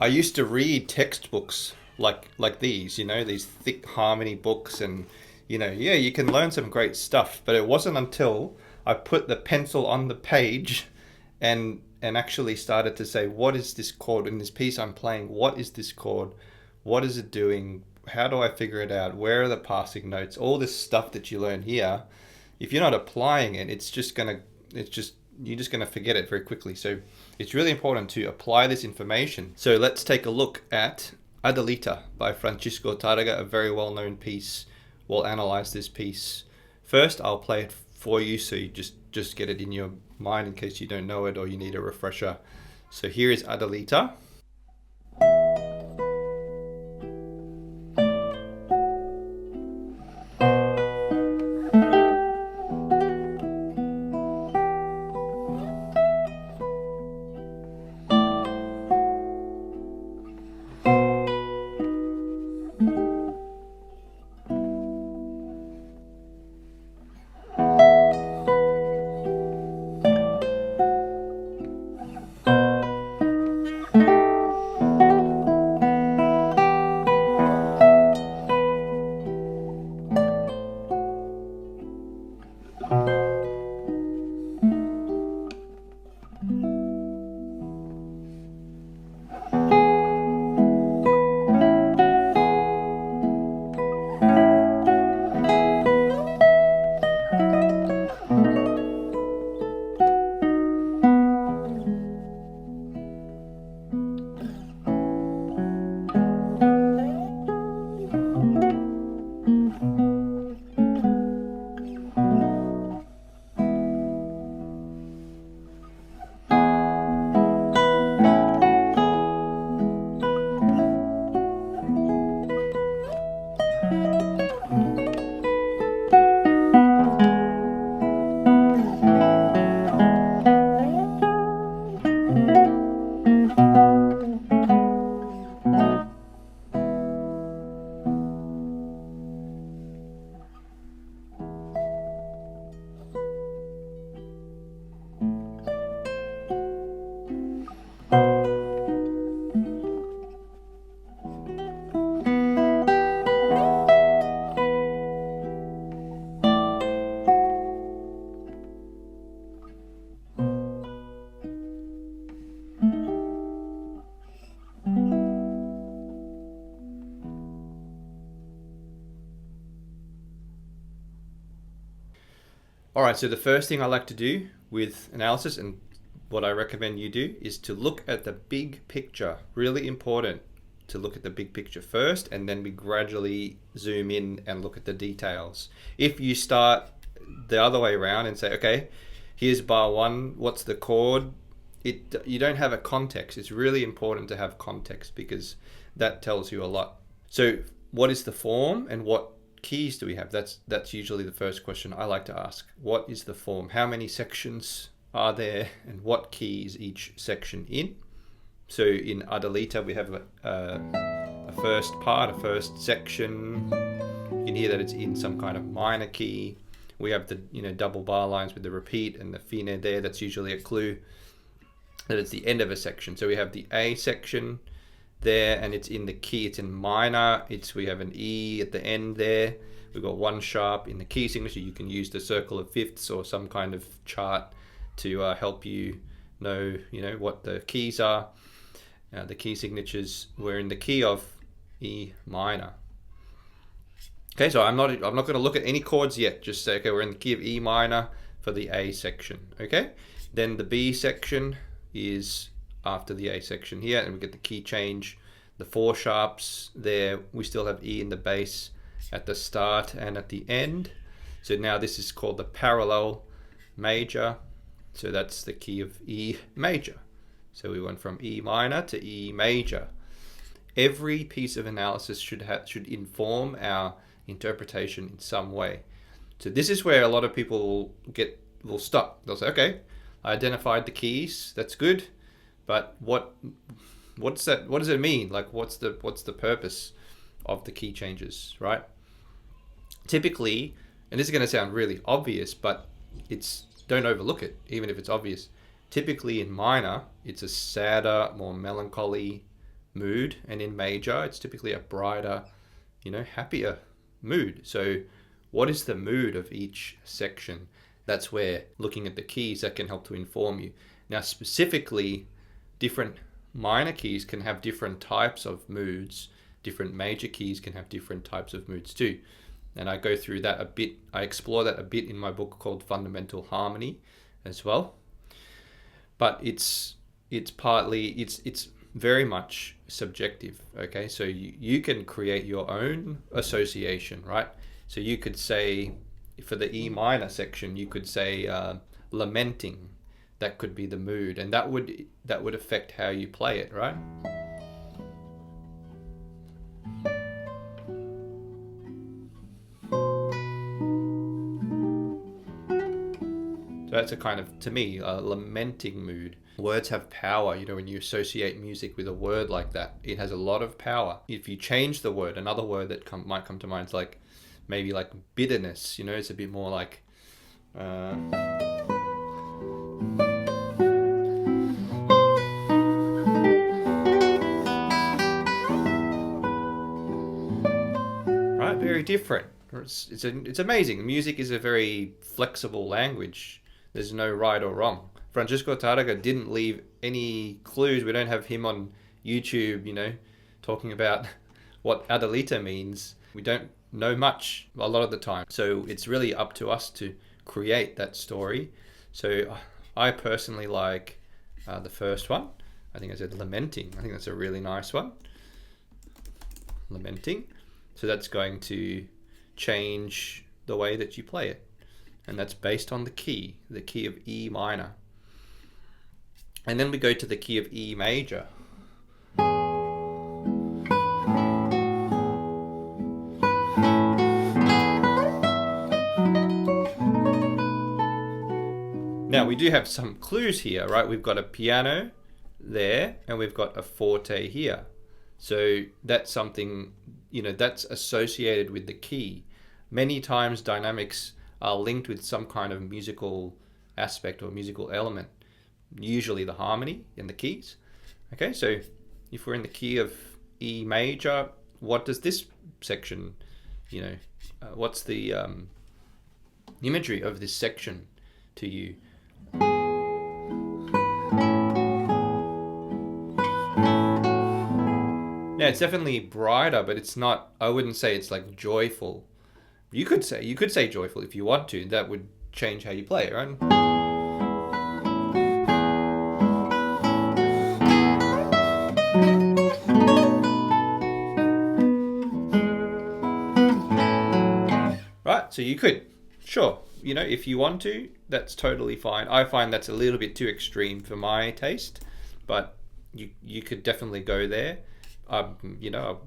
I used to read textbooks like these, these thick harmony books, and yeah, you can learn some great stuff. But it wasn't until I put the pencil on the page and actually started to say, what is this chord in this piece I'm playing? What is this chord? What is it doing? How do I figure it out? Where are the passing notes? All this stuff that you learn here, if you're not applying it, you're just gonna forget it very quickly. So it's really important to apply this information. So let's take a look at Adelita by Francisco Tárrega, a very well-known piece. We'll analyze this piece. First, I'll play it for you so you just get it in your mind in case you don't know it or you need a refresher. So here is Adelita. All right, so the first thing I like to do with analysis, and what I recommend you do, is to look at the big picture. Really important to look at the big picture first, and then we gradually zoom in and look at the details. If you start the other way around and say, okay, here's bar one, what's the chord? You don't have a context. It's really important to have context because that tells you a lot. So what is the form and what keys do we have? That's usually the first question I like to ask. What is the form? How many sections are there, and what key is each section in? So in Adelita we have a first part, a first section. You can hear that it's in some kind of minor key. We have the double bar lines with the repeat and the fine there. That's usually a clue that it's the end of a section. So we have the A section there, and it's in the key, it's in minor. We have an E at the end there. We've got one sharp in the key signature. You can use the circle of fifths or some kind of chart to help you know what the keys are. The key signatures, we're in the key of E minor. Okay, so I'm not going to look at any chords yet. Just say, okay, we're in the key of E minor for the A section. Okay, then the B section is after the A section here, and we get the key change, the four sharps there. We still have E in the bass at the start and at the end. So now this is called the parallel major. So that's the key of E major. So we went from E minor to E major. Every piece of analysis should inform our interpretation in some way. So this is where a lot of people will stop. They'll say, okay, I identified the keys, that's good. But what's that? What does it mean? Like, what's the purpose of the key changes, right? Typically, and this is going to sound really obvious, but don't overlook it, even if it's obvious. Typically in minor, it's a sadder, more melancholy mood, and in major it's typically a brighter, happier mood. So what is the mood of each section? That's where looking at the keys that can help to inform you. Now specifically, different minor keys can have different types of moods. Different major keys can have different types of moods too. And I go through that a bit. I explore that a bit in my book called Fundamental Harmony as well. But it's very much subjective. Okay, so you can create your own association, right? So you could say, for the E minor section, you could say lamenting. That could be the mood, and that would affect how you play it, right? So that's a kind of, to me, a lamenting mood. Words have power. When you associate music with a word like that, it has a lot of power. If you change the word, another word that might come to mind is like, maybe like bitterness. It's a bit more like... right? Very different. It's amazing. Music is a very flexible language. There's no right or wrong. Francisco Tárrega didn't leave any clues. We don't have him on YouTube, talking about what Adelita means. We don't know much a lot of the time. So it's really up to us to create that story. So I personally like the first one. I think I said lamenting. I think that's a really nice one. Lamenting. So that's going to change the way that you play it. And that's based on the key of E minor. And then we go to the key of E major. Now we do have some clues here, right? We've got a piano there and we've got a forte here. So that's something, that's associated with the key. Many times dynamics are linked with some kind of musical aspect or musical element, usually the harmony in the keys. Okay, so if we're in the key of E major, what does this section, what's the imagery of this section to you? Yeah, it's definitely brighter, but it's not, I wouldn't say it's like joyful. You could say joyful if you want to. That would change how you play it, right? Right, so you could, sure, if you want to, that's totally fine. I find that's a little bit too extreme for my taste, but you could definitely go there.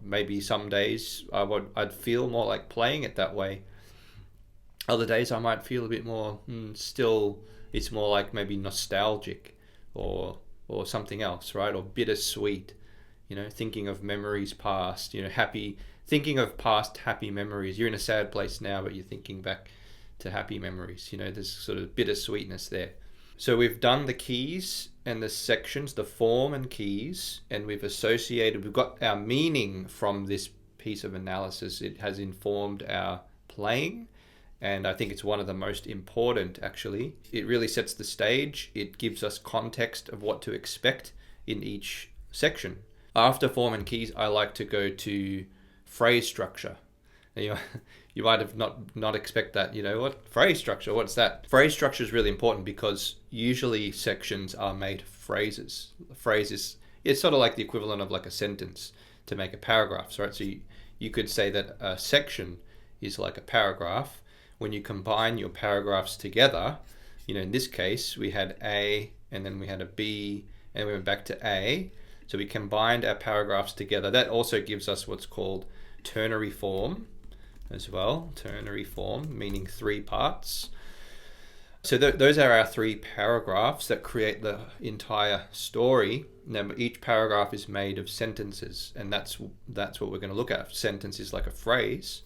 Maybe some days I'd feel more like playing it that way. Other days I might feel a bit more, still it's more like maybe nostalgic or something else, right? Or bittersweet, thinking of memories past, thinking of past happy memories. You're in a sad place now, but you're thinking back to happy memories. There's sort of bittersweetness there. So we've done the keys and the sections, the form and keys, and we've got our meaning from this piece of analysis. It has informed our playing, and I think it's one of the most important, actually. It really sets the stage. It gives us context of what to expect in each section. After form and keys, I like to go to phrase structure. You might have not expect that, what phrase structure, what's that? Phrase structure is really important because usually sections are made of phrases. Phrases, it's sort of like the equivalent of like a sentence to make a paragraph, right? So you could say that a section is like a paragraph. When you combine your paragraphs together, in this case, we had A and then we had a B and we went back to A. So we combined our paragraphs together. That also gives us what's called ternary form as well. Ternary form, meaning three parts. So those are our three paragraphs that create the entire story. Now each paragraph is made of sentences, and that's what we're going to look at. Sentence is like a phrase.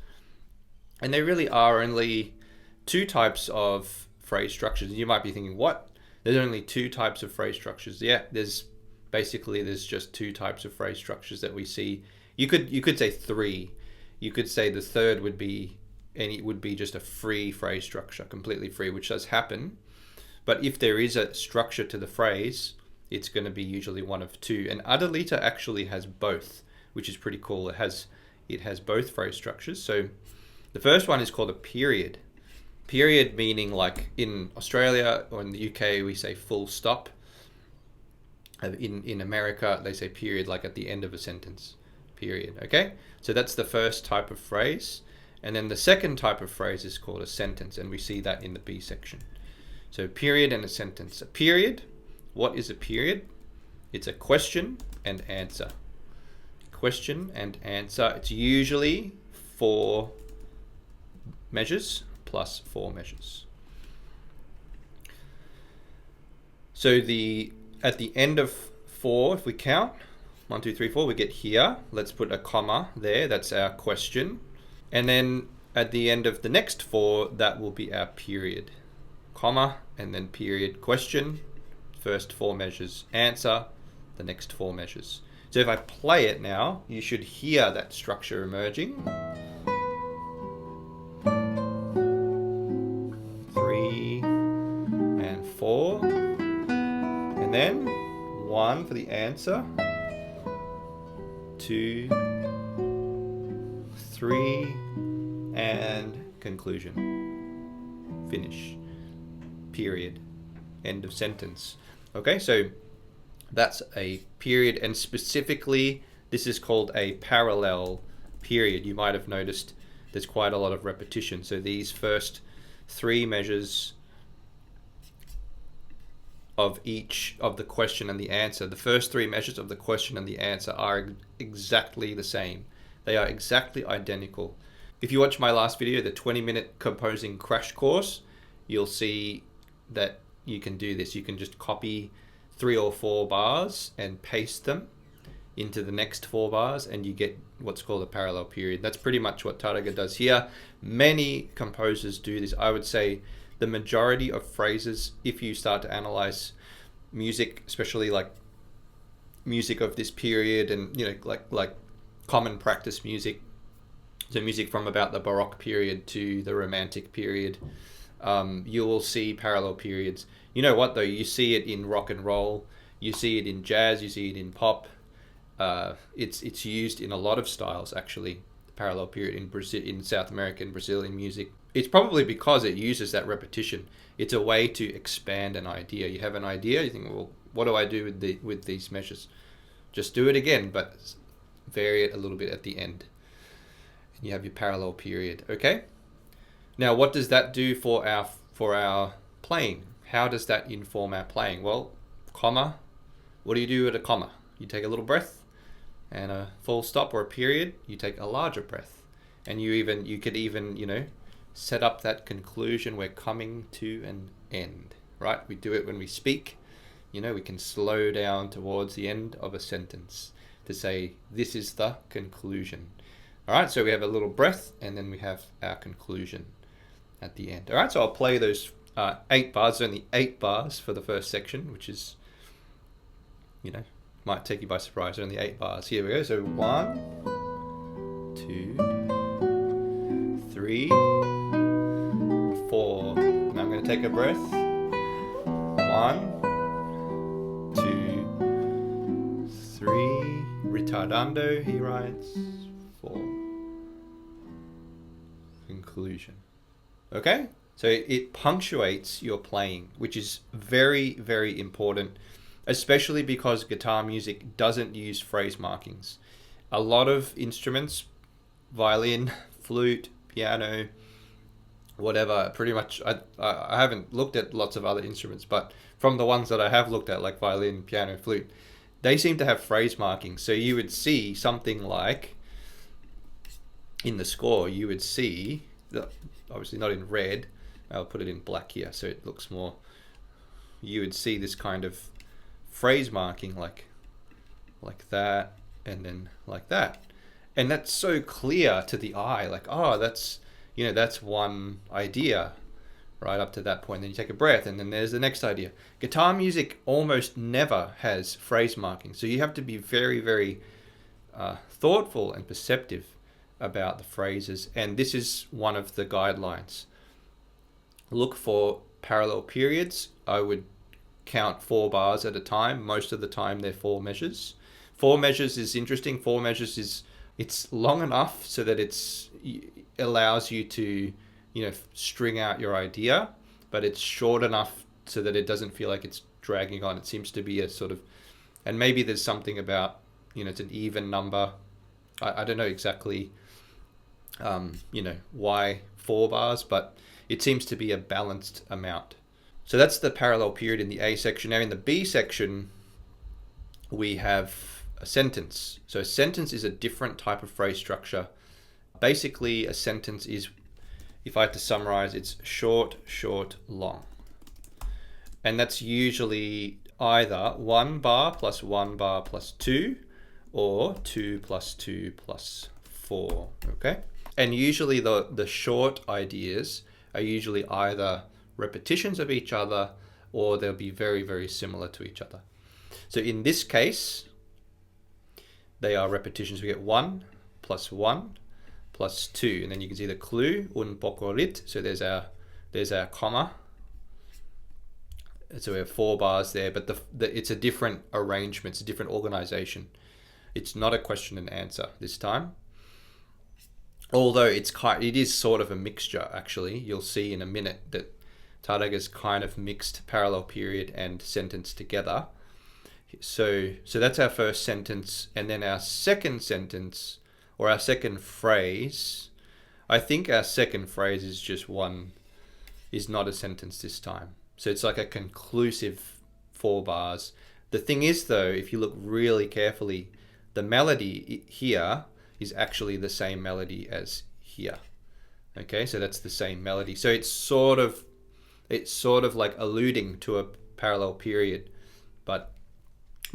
And there really are only two types of phrase structures. You might be thinking, what? There's only two types of phrase structures. Yeah, there's Basically, there's just two types of phrase structures that we see. You could say three. You could say the third would be just a free phrase structure, completely free, which does happen. But if there is a structure to the phrase, it's going to be usually one of two. And Adelita actually has both, which is pretty cool. It has both phrase structures. So the first one is called a period. Period meaning, like in Australia or in the UK, we say full stop. In America, they say period, like at the end of a sentence. Period. Okay? So that's the first type of phrase. And then the second type of phrase is called a sentence, and we see that in the B section. So period and a sentence. A period, what is a period? It's a question and answer. Question and answer. It's usually 4 measures plus 4 measures. So at the end of 4, if we count, 1, 2, 3, 4, we get here. Let's put a comma there. That's our question. And then at the end of the next 4, that will be our period. Comma, and then period, question, first 4 measures, answer, the next 4 measures. So if I play it now, you should hear that structure emerging. 3 and 4, and then 1 for the answer, 2, 3, and conclusion. Finish. Period. End of sentence. Okay, so that's a period, and specifically this is called a parallel period. You might have noticed there's quite a lot of repetition. So these first 3 measures of each of the question and the answer, the first 3 measures of the question and the answer are exactly the same. They are exactly identical. If you watch my last video, the 20-minute composing crash course, you'll see that you can do this. You can just copy 3 or 4 bars and paste them into the next 4 bars, and you get what's called a parallel period. That's pretty much what Tárrega does here. Many composers do this. I would say the majority of phrases, if you start to analyze music, especially like music of this period, and like common practice music, so music from about the Baroque period to the Romantic period, you will see parallel periods. You know what though? You see it in rock and roll, you see it in jazz, you see it in pop. It's used in a lot of styles actually. The parallel period in Brazil, in South America, and Brazilian music. It's probably because it uses that repetition. It's a way to expand an idea. You have an idea, you think, well, what do I do with these measures? Just do it again, but vary it a little bit at the end. And you have your parallel period. Okay. Now, what does that do for our playing? How does that inform our playing? Well, comma. What do you do at a comma? You take a little breath, and a full stop or a period, you take a larger breath, and you could even set up that conclusion. We're coming to an end, right? We do it when we speak. We can slow down towards the end of a sentence to say this is the conclusion. All right, so we have a little breath, and then we have our conclusion at the end. All right, so I'll play those 8 bars. There's only 8 bars for the first section, which is, might take you by surprise. There's only 8 bars. Here we go. So 1, 2, 3, 4. Now I'm going to take a breath. 1, 2, 3. Retardando, he writes. 4. Conclusion. Okay? So it punctuates your playing, which is very, very important, especially because guitar music doesn't use phrase markings. A lot of instruments, violin, flute, piano, whatever, pretty much, I haven't looked at lots of other instruments, but from the ones that I have looked at, like violin, piano, flute, they seem to have phrase markings. So you would see something like, in the score, you would see, obviously not in red, I'll put it in black here so it looks more, you would see this kind of phrase marking like that, and then like that. And that's so clear to the eye, like, oh, that's one idea, right up to that point. Then you take a breath, and then there's the next idea. Guitar music almost never has phrase marking, so you have to be very, very thoughtful and perceptive about the phrases, and this is one of the guidelines. Look for parallel periods. I would count 4 bars at a time. Most of the time they're 4 measures. 4 measures is interesting. 4 measures is, it's long enough so that it allows you to, string out your idea, but it's short enough so that it doesn't feel like it's dragging on. It seems to be a sort of, and maybe there's something about, it's an even number. I don't know exactly, why 4 bars, but it seems to be a balanced amount. So that's the parallel period in the A section. Now in the B section, we have a sentence. So a sentence is a different type of phrase structure. Basically, a sentence is, if I had to summarize, it's short, short, long. And that's usually either 1 bar plus 1 bar plus 2, or 2 plus 2 plus 4, okay? And usually the short ideas are usually either repetitions of each other, or they'll be very, very similar to each other. So in this case, they are repetitions. We get 1 plus 1 plus 2, and then you can see the clue, un poco lit. So there's our comma. So we have 4 bars there, but it's a different arrangement, it's a different organization. It's not a question and answer this time. Although it is sort of a mixture, actually. You'll see in a minute that Tarrega's kind of mixed parallel period and sentence together. So that's our first sentence, and then our second sentence, or our second phrase. I think our second phrase is not a sentence this time. So it's like a conclusive 4 bars. The thing is, though, if you look really carefully, the melody here is actually the same melody as here. Okay, so that's the same melody. So it's sort of like alluding to a parallel period, but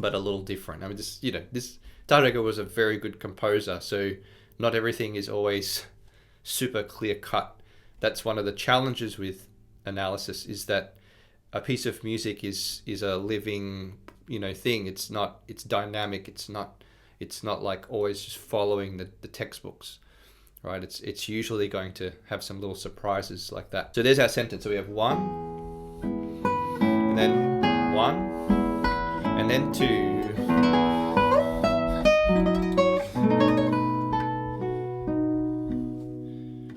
a little different. I mean, this Tárrega was a very good composer, so not everything is always super clear cut. That's one of the challenges with analysis, is that a piece of music is a living, thing. It's dynamic. It's not like always just following the textbooks, right? It's usually going to have some little surprises like that. So there's our sentence. So we have 1, and then 1, and then 2.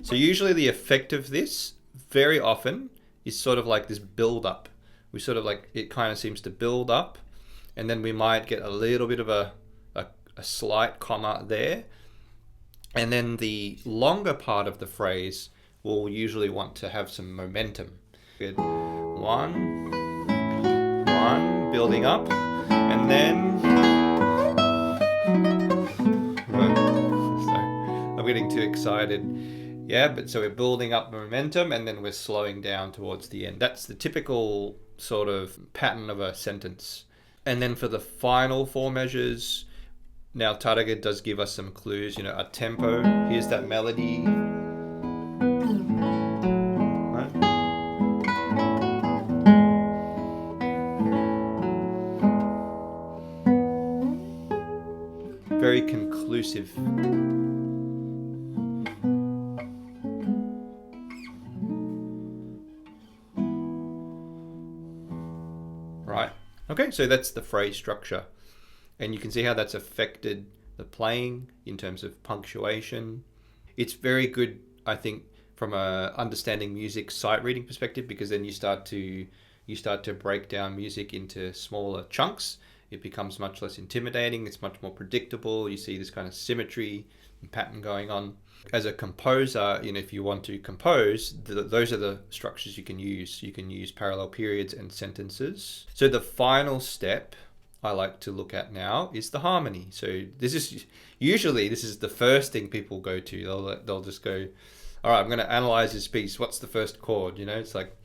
So usually the effect of this very often is sort of like this build up. We sort of like, it kind of seems to build up, and then we might get a little bit of a slight comma there. And then the longer part of the phrase will usually want to have some momentum. Good. 1, building up, and then, sorry, I'm getting too excited. Yeah, but so we're building up momentum, and then we're slowing down towards the end. That's the typical sort of pattern of a sentence. And then for the final 4 measures, now Tarrega does give us some clues, a tempo. Here's that melody. Right? Very conclusive. Right. Okay, so that's the phrase structure. And you can see how that's affected the playing in terms of punctuation. It's very good, I think, from a understanding music sight reading perspective, because then you start to break down music into smaller chunks. It becomes much less intimidating. It's much more predictable. You see this kind of symmetry and pattern going on. As a composer, if you want to compose, those are the structures you can use. You can use parallel periods and sentences. So the final step I like to look at now is the harmony. So this is the first thing people go to. They'll just go, all right, I'm going to analyze this piece. What's the first chord? It's like,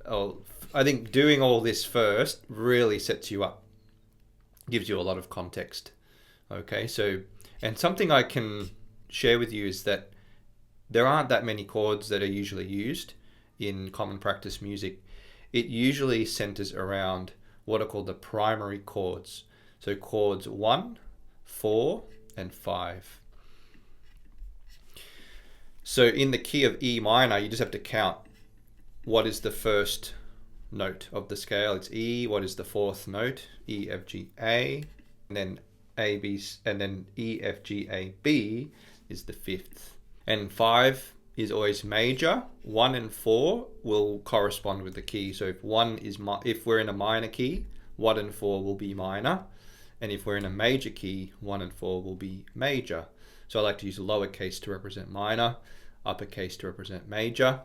I think doing all this first really sets you up, gives you a lot of context. Okay, so, and something I can share with you is that there aren't that many chords that are usually used, in common practice music, it usually centers around what are called the primary chords. So chords 1, 4, and 5. So in the key of E minor, you just have to count what is the first note of the scale. It's E. What is the fourth note? E, F, G, A. And then A, B, and then E, F, G, A, B is the fifth. And 5 is always major. 1 and 4 will correspond with the key. So if we're in a minor key, 1 and 4 will be minor. And if we're in a major key, 1 and 4 will be major. So I like to use lowercase to represent minor, uppercase to represent major.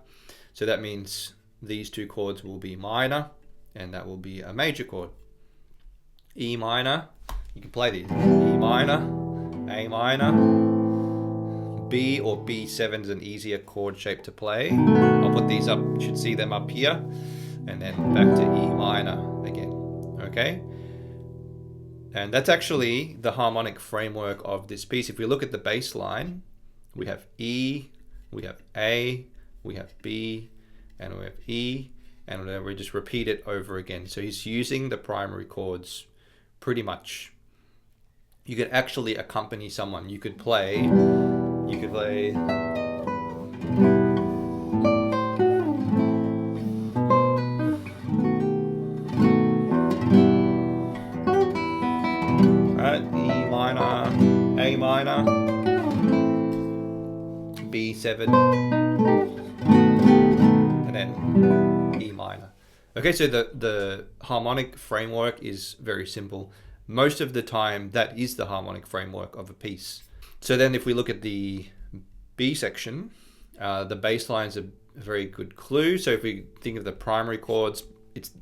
So that means these two chords will be minor, and that will be a major chord. E minor, you can play these. E minor, A minor, B or B7 is an easier chord shape to play. I'll put these up, you should see them up here, and then back to E minor again, okay? And that's actually the harmonic framework of this piece. If we look at the bass line, we have E, we have A, we have B, and we have E, and then we just repeat it over again. So he's using the primary chords pretty much. You could actually accompany someone. You could play E minor, A minor, B7, and then E minor. Okay, so the harmonic framework is very simple. Most of the time, that is the harmonic framework of a piece. So then if we look at the B section, the bass line is a very good clue. So if we think of the primary chords,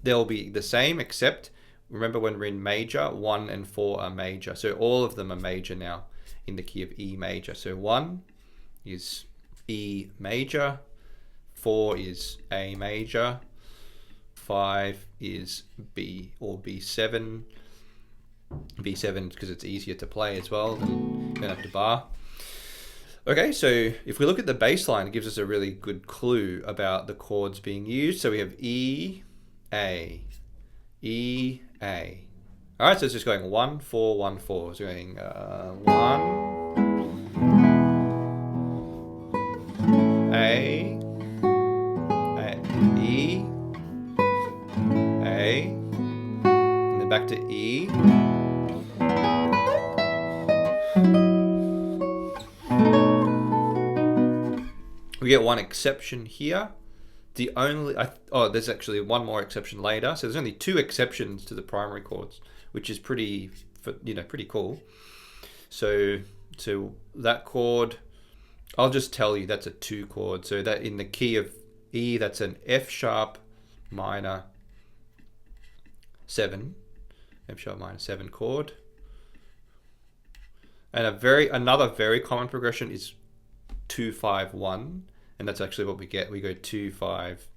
they'll be the same, except remember when we're in major, 1 and 4 are major. So all of them are major now in the key of E major. So 1 is E major, 4 is A major, 5 is B or B7. B7 because it's easier to play as well than have to bar. Okay, so if we look at the bass line, it gives us a really good clue about the chords being used. So we have E, A, E, A. All right, so it's just going 1, 4, 1, 4. So going 1, A, E, A, and then back to E. We get one exception here. There's actually one more exception later. So there's only 2 exceptions to the primary chords, which is pretty cool. So that chord, I'll just tell you that's a 2 chord. So that in the key of E, that's an F sharp minor 7, F sharp minor 7 chord. And another very common progression is 2, 5, 1. And that's actually what we get. We go 2, 5,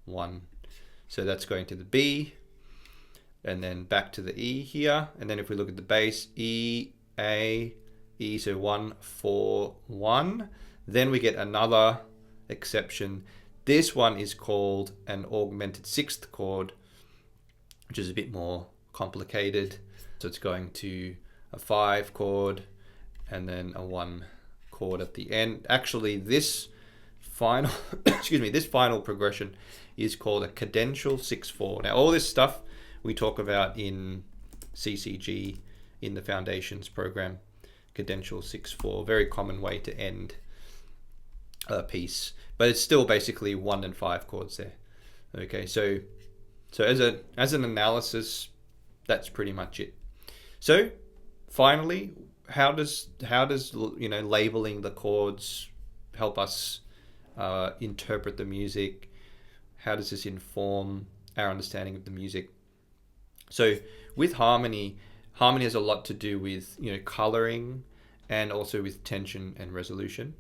1. So that's going to the B, and then back to the E here. And then if we look at the bass, E, A, E, so 1, 4, 1. Then we get another exception. This one is called an augmented 6th chord, which is a bit more complicated. So it's going to a 5 chord and then a 1 chord at the end. Actually, this final this final progression is called a cadential 6/4. Now all this stuff we talk about in CCG in the Foundations program. Cadential 6/4, very common way to end a piece, but it's still basically 1 and 5 chords there. Okay, so as an analysis, that's pretty much it. So finally, how does labeling the chords help us interpret the music? How does this inform our understanding of the music? So with harmony has a lot to do with coloring and also with tension and resolution.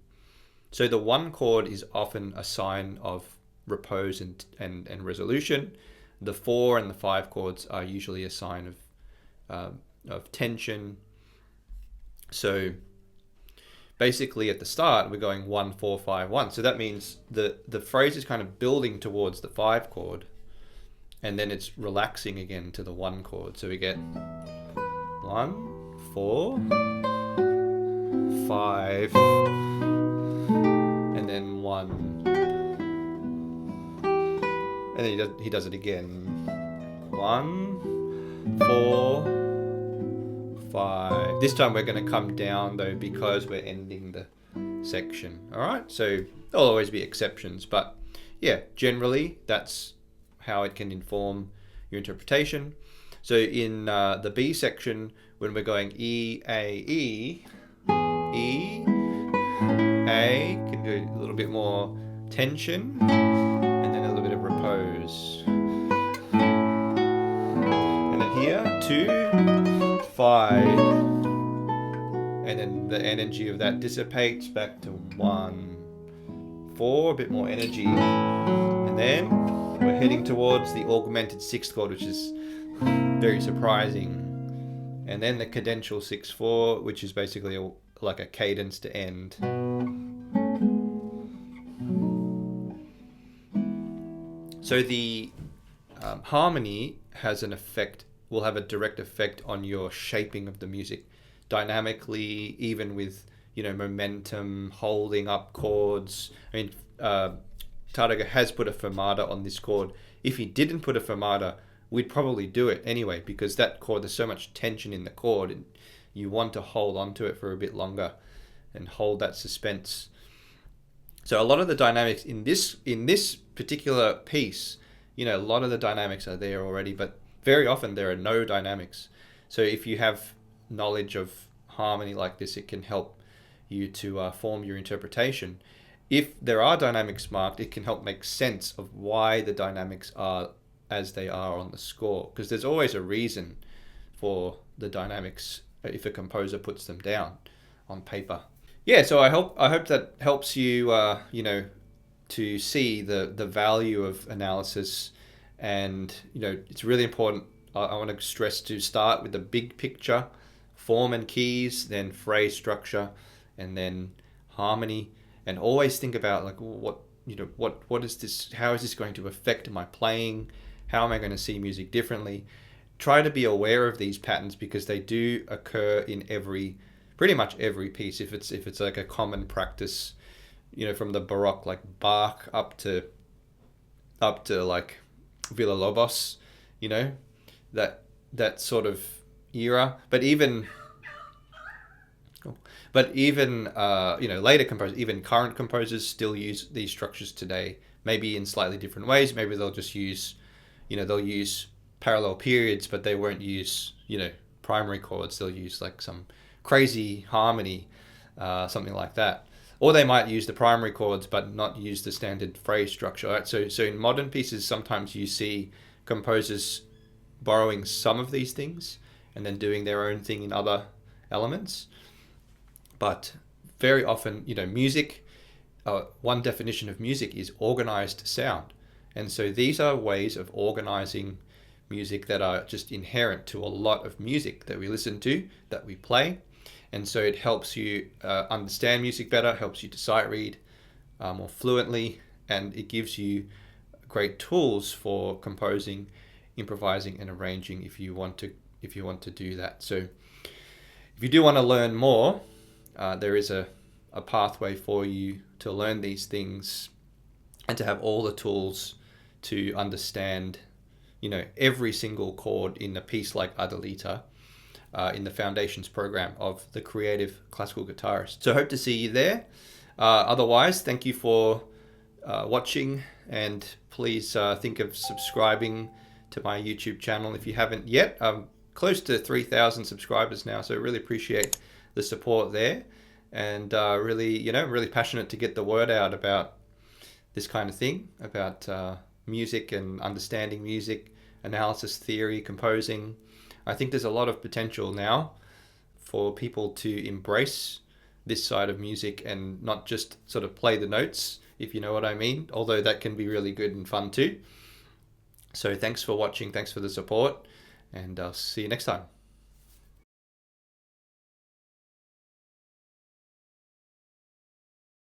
So the 1 chord is often a sign of repose and resolution. The 4 and the 5 chords are usually a sign of tension. So basically at the start we're going 1 4 5 1. So that means the phrase is kind of building towards the 5 chord, and then it's relaxing again to the 1 chord. So we get 1 4 5, and then 1, and then he does it again. 1 4 5. This time we're going to come down though, because we're ending the section. All right, so there'll always be exceptions, but yeah, generally that's how it can inform your interpretation. So in the B section, when we're going E A E, A, can do a little bit more tension and then a little bit of repose. And then here 2 5, and then the energy of that dissipates back to 1 4, a bit more energy, and then we're heading towards the augmented 6th chord, which is very surprising, and then the cadential 6 4, which is basically like a cadence to end. So the harmony has an effect, will have a direct effect on your shaping of the music dynamically, even with, you know, momentum, holding up chords. I mean, Tárrega has put a fermata on this chord. If he didn't put a fermata, we'd probably do it anyway, because that chord, there's so much tension in the chord, and you want to hold on to it for a bit longer and hold that suspense. So a lot of the dynamics in this particular piece, you know, a lot of the dynamics are there already, but very often there are no dynamics. So if you have knowledge of harmony like this, it can help you to form your interpretation. If there are dynamics marked, it can help make sense of why the dynamics are as they are on the score, because there's always a reason for the dynamics if a composer puts them down on paper. Yeah, so I hope that helps you, you know, to see the value of analysis. And, you know, it's really important. I want to stress to start with the big picture, form and keys, then phrase structure, and then harmony. And always think about, like, what is this? How is this going to affect my playing? How am I going to see music differently? Try to be aware of these patterns, because they do occur in pretty much every piece. If it's like a common practice, you know, from the Baroque, like Bach, up to like Villa-Lobos, you know, that sort of era. But even you know, later composers, even current composers still use these structures today, maybe in slightly different ways. Maybe they'll just use, you know, they'll use parallel periods, but they won't use, you know, primary chords. They'll use like some crazy harmony, something like that. Or they might use the primary chords but not use the standard phrase structure. Right? So in modern pieces, sometimes you see composers borrowing some of these things and then doing their own thing in other elements. But very often, you know, music, one definition of music is organized sound. And so these are ways of organizing music that are just inherent to a lot of music that we listen to, that we play. And so it helps you understand music better, helps you to sight read more fluently, and it gives you great tools for composing, improvising, and arranging if you want to do that. So if you do want to learn more, there is a pathway for you to learn these things and to have all the tools to understand, you know, every single chord in a piece like Adelita, in the Foundations program of the Creative Classical Guitarist. So I hope to see you there. Otherwise, thank you for watching, and please think of subscribing to my YouTube channel if you haven't yet. I'm close to 3,000 subscribers now, so I really appreciate the support there, and really, you know, really passionate to get the word out about this kind of thing, about music and understanding music, analysis, theory, composing. I think there's a lot of potential now for people to embrace this side of music and not just sort of play the notes, if you know what I mean, although that can be really good and fun too. So thanks for watching, thanks for the support, and I'll see you next time.